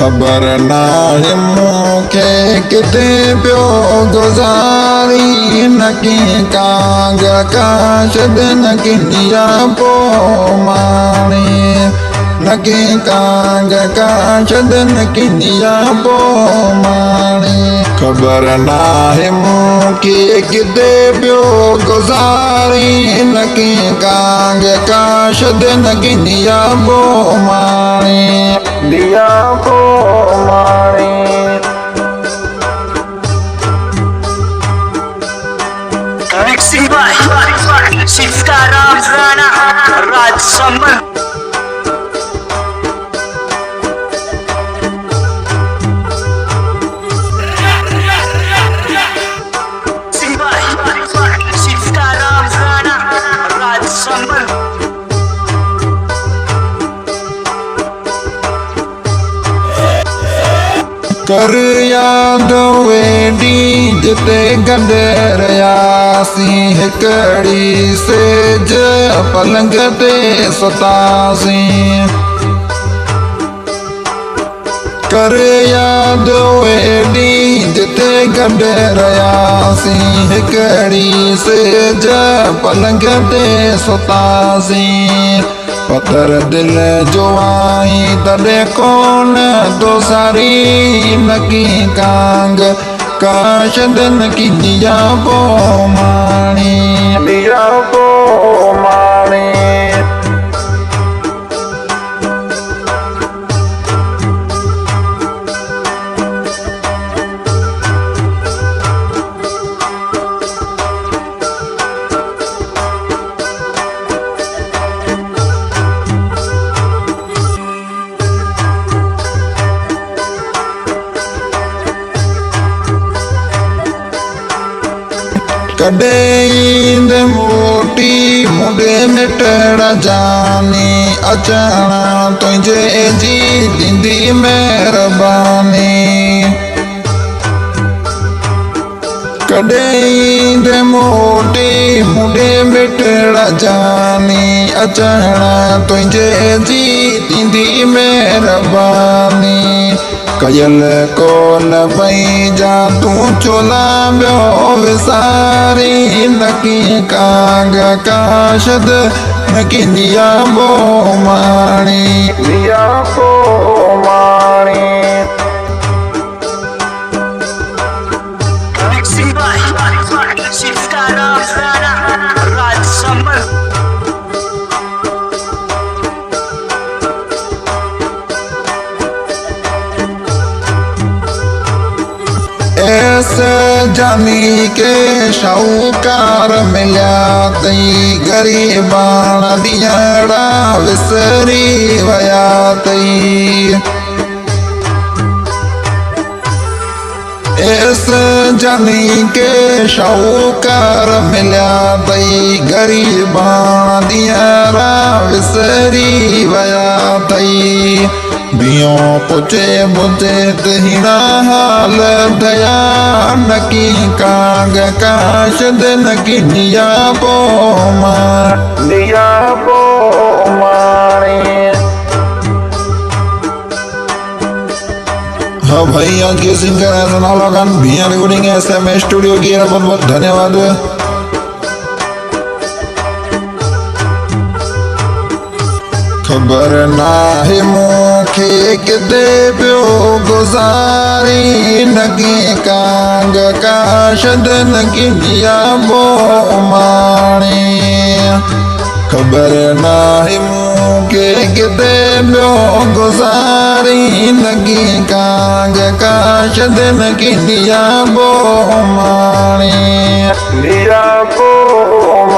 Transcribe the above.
खबर नाहे मूंखे किथे पियो गुज़ारी न की कांग काशद न किनिया पोइ माणी न की कांग काशद न किनिया पोइ माणी खबर नाहे मूंखे किथे पियो गुज़ारी न की कांग काशद न किनिया पोइ माणी दिया को मारे मिक्सिंग बाय सीताराम राणा राज संबल सीताराम राणा राज संबल कर याद वेडी जिते गॾु रहियासीं हिकड़ी सेज पलंग ते सुतासीं कर याद वेडी जिते गॾु रहियासीं हिकड़ी सेज पलंग ते सुतासीं पत्थर दिल जो आई तॾे कोन तो सारी नकी कांग काशद नकी दिया पोइ माणी दिया पोइ माणी कॾे ईंद मोटी मुंडे मिटड़ जानी अचणा तुंहिंजे जी ॾींदी महिरबानी कॾे ईंद मोटी मुंडे मिटड़ जानी अचणा तुंहिंजे जी ॾींदी महिरबानी कयल कोन पई जा तूं चोला ॿियो विसारी नकी कांग काशद नकी दिया पोइ माणी दिया पोइ माणी मिक्सिंग बाय सीताराम राणा राज संबल ऐसे जानी के शाहूकार मिलिया तई गरीबान दियड़ा विसरी वया तई ऐसे जानी के शाहूकार मिलिया तई गरीबान दियड़ा विसरी वया तई बियो पुछे मुझे तहिड़ा हाल दया नकी कांग काशद नकी दिया पोइ माणी दिया पोइ माणी हाँ भाई आज के सिंगर है सनाला खान भैया रिकॉर्डिंग SMS स्टूडियो की बहुत बहुत धन्यवाद। खबर नाहे मूंखे किथे पियो गुज़ारी नकी कांग काशद नकी दिया पोइ माणी खबर नाहे मूंखे किथे पियो गुज़ारी नकी कांग काशद नकी दिया पोइ माणी दिया पोइ